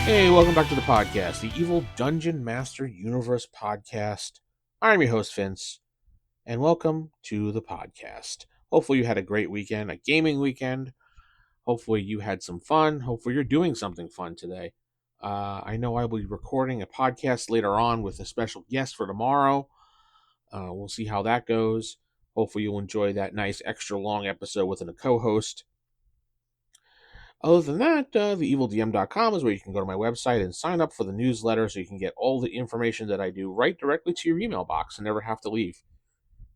Hey, welcome back to the podcast, the Evil Dungeon Master Universe podcast. I'm your host, Vince, and welcome to the podcast. Hopefully, you had a great weekend, a gaming weekend. Hopefully, you had some fun. Hopefully, you're doing something fun today. I know I will be recording a podcast later on with a special guest for tomorrow. We'll see how that goes. Hopefully, you'll enjoy that nice extra long episode with a co host. Other than that, theevildm.com is where you can go to my website and sign up for the newsletter so you can get all the information that I do right directly to your email box and never have to leave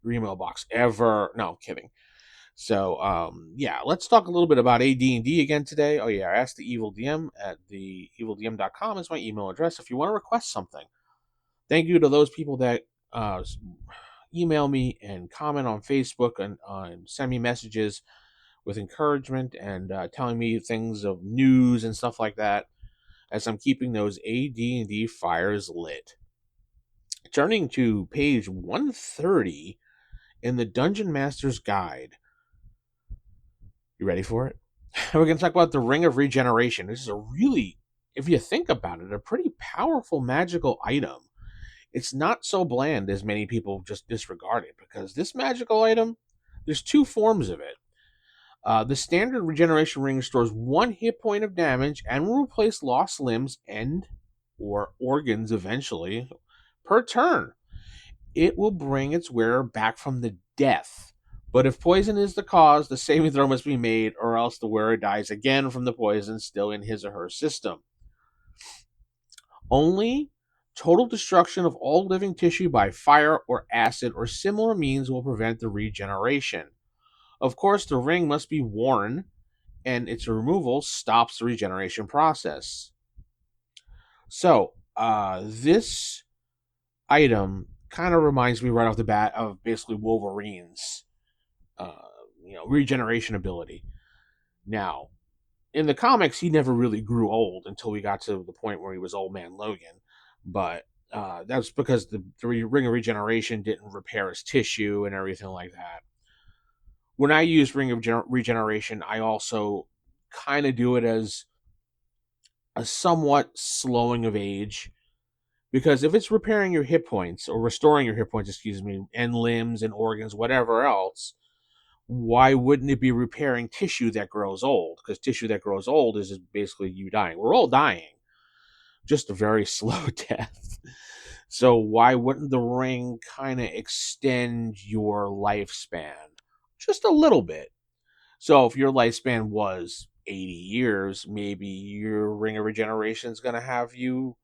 your email box ever. No, kidding. So, yeah, let's talk a little bit about AD&D again today. Oh, yeah, ask the Evil DM at theevildm.com is my email address if you want to request something. Thank you to those people that email me and comment on Facebook and send me messages with encouragement and telling me things of news and stuff like that as I'm keeping those AD&D fires lit. Turning to page 130 in the Dungeon Master's Guide. You ready for it? We're going to talk about the Ring of Regeneration. This is a really, if you think about it, a pretty powerful magical item. It's not so bland as many people just disregard it, because this magical item, there's two forms of it. The standard regeneration ring stores 1 hit point of damage and will replace lost limbs and or organs eventually per turn. It will bring its wearer back from the death. But if poison is the cause, the saving throw must be made, or else the wearer dies again from the poison still in his or her system. Only total destruction of all living tissue by fire or acid or similar means will prevent the regeneration. Of course, the ring must be worn, and its removal stops the regeneration process. So, this item kind of reminds me right off the bat of basically Wolverine's, regeneration ability. Now, in the comics, he never really grew old until we got to the point where he was Old Man Logan, but that's because the Ring of Regeneration didn't repair his tissue and everything like that. When I use Ring of Regeneration, I also kind of do it as a somewhat slowing of age, because if it's repairing your hit points or restoring your hit points, and limbs and organs, whatever else, why wouldn't it be repairing tissue that grows old? Because tissue that grows old is basically you dying. We're all dying, just a very slow death. So why wouldn't the ring kind of extend your lifespan just a little bit? So if your lifespan was 80 years, maybe your Ring of Regeneration is going to have you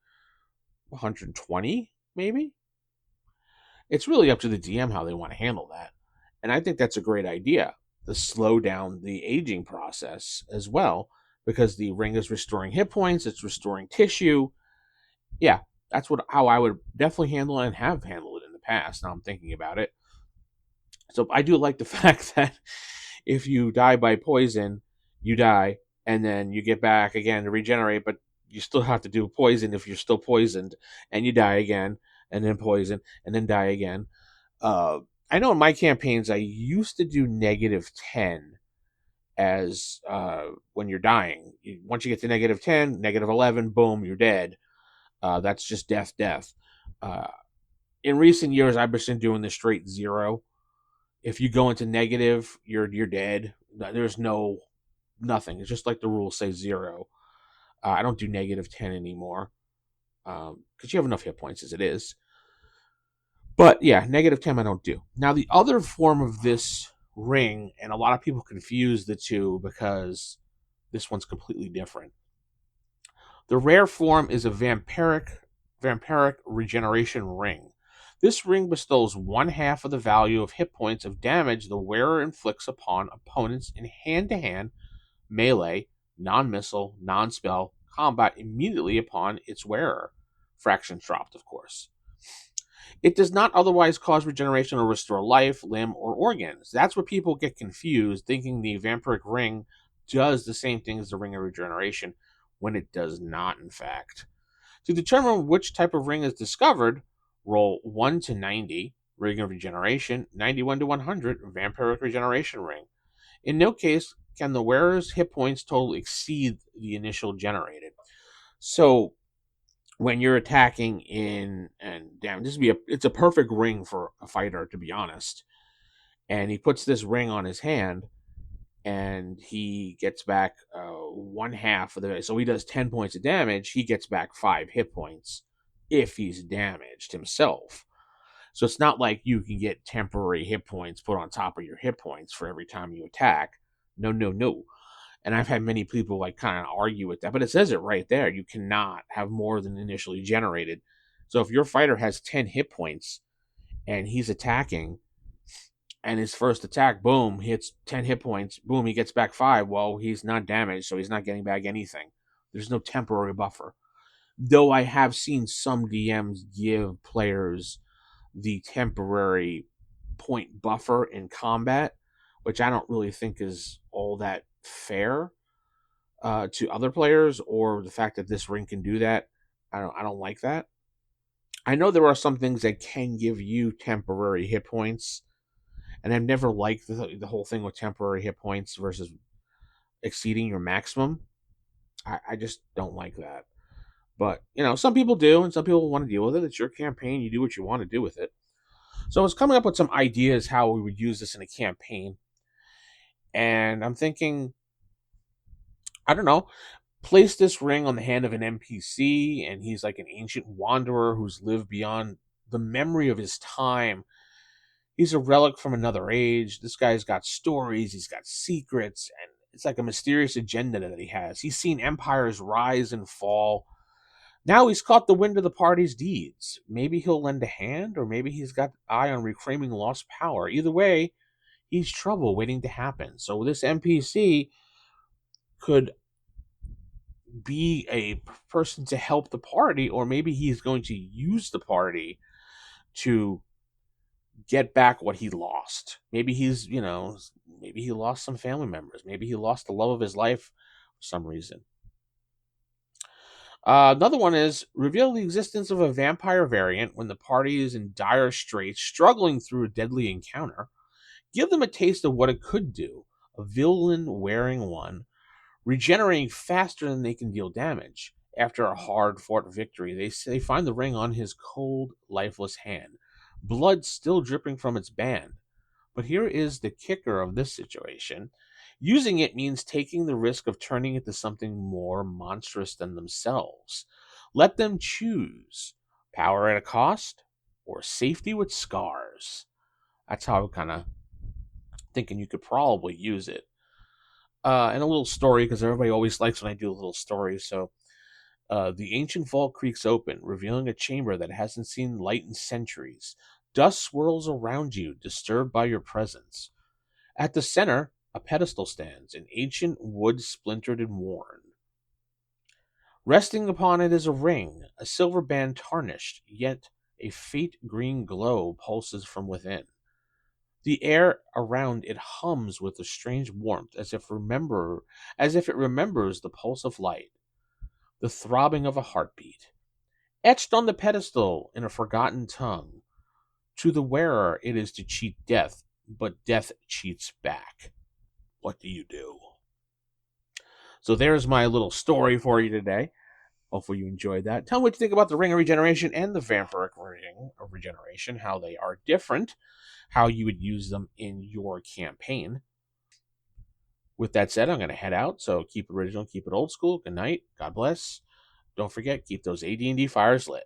120, maybe? It's really up to the DM how they want to handle that. And I think that's a great idea to slow down the aging process as well, because the ring is restoring hit points, it's restoring tissue. Yeah, that's how I would definitely handle it and have handled it in the past. Now I'm thinking about it. So I do like the fact that if you die by poison, you die, and then you get back again to regenerate, but you still have to do poison if you're still poisoned, and you die again, and then poison, and then die again. I know in my campaigns I used to do -10 as when you're dying. Once you get to -10, -11, boom, you're dead. That's just death. Uh, in recent years, I've been doing the straight 0. If you go into negative, you're dead. There's nothing. It's just like the rules say 0. I don't do -10 anymore because you have enough hit points as it is. But yeah, -10 I don't do. Now the other form of this ring, and a lot of people confuse the two because this one's completely different. The rare form is a Vampiric Regeneration ring. This ring bestows 1/2 of the value of hit points of damage the wearer inflicts upon opponents in hand-to-hand, melee, non-missile, non-spell combat immediately upon its wearer. Fractions dropped, of course. It does not otherwise cause regeneration or restore life, limb, or organs. That's where people get confused, thinking the Vampiric Ring does the same thing as the Ring of Regeneration, when it does not, in fact. To determine which type of ring is discovered, roll 1 to 90, Ring of Regeneration, 91 to 100, Vampiric Regeneration Ring. In no case can the wearer's hit points total exceed the initial generated. So when you're attacking in and damn, it's a perfect ring for a fighter, to be honest. And he puts this ring on his hand, and he gets back one half of the. So he does 10 points of damage. He gets back 5 hit points if he's damaged himself. So it's not like you can get temporary hit points put on top of your hit points for every time you attack. No, no, no. And I've had many people like kind of argue with that, but it says it right there. You cannot have more than initially generated. So if your fighter has 10 hit points and he's attacking, and his first attack, boom, hits 10 hit points, boom, he gets back 5. Well, he's not damaged, so he's not getting back anything. There's no temporary buffer. Though I have seen some DMs give players the temporary point buffer in combat, which I don't really think is all that fair to other players, or the fact that this ring can do that. I don't like that. I know there are some things that can give you temporary hit points, and I've never liked the whole thing with temporary hit points versus exceeding your maximum. I just don't like that. But, some people do, and some people want to deal with it. It's your campaign. You do what you want to do with it. So I was coming up with some ideas how we would use this in a campaign. And I'm thinking, I don't know, place this ring on the hand of an NPC, and he's like an ancient wanderer who's lived beyond the memory of his time. He's a relic from another age. This guy's got stories, he's got secrets, and it's like a mysterious agenda that he has. He's seen empires rise and fall. Now he's caught the wind of the party's deeds. Maybe he'll lend a hand, or maybe he's got eye on reclaiming lost power. Either way, he's trouble waiting to happen. So this NPC could be a person to help the party, or maybe he's going to use the party to get back what he lost. Maybe maybe he lost some family members. Maybe he lost the love of his life for some reason. Another one is reveal the existence of a vampire variant when the party is in dire straits, struggling through a deadly encounter. Give them a taste of what it could do. A villain wearing one, regenerating faster than they can deal damage. After a hard-fought victory, they find the ring on his cold, lifeless hand, blood still dripping from its band. But here is the kicker of this situation. Using it means taking the risk of turning it to something more monstrous than themselves. Let them choose power at a cost or safety with scars. That's how I'm kind of thinking you could probably use it. And a little story, because everybody always likes when I do a little story. So, the ancient vault creaks open, revealing a chamber that hasn't seen light in centuries. Dust swirls around you, disturbed by your presence. At the center, a pedestal stands, an ancient wood splintered and worn. Resting upon it is a ring, a silver band tarnished, yet a faint green glow pulses from within. The air around it hums with a strange warmth, as if it remembers the pulse of light, the throbbing of a heartbeat. Etched on the pedestal in a forgotten tongue, to the wearer it is to cheat death, but death cheats back. What do you do? So there's my little story for you today. Hopefully you enjoyed that. Tell me what you think about the Ring of Regeneration and the Vampiric Ring of Regeneration, how they are different, how you would use them in your campaign. With that said, I'm going to head out, so keep it original, keep it old school. Good night. God bless. Don't forget, keep those AD&D fires lit.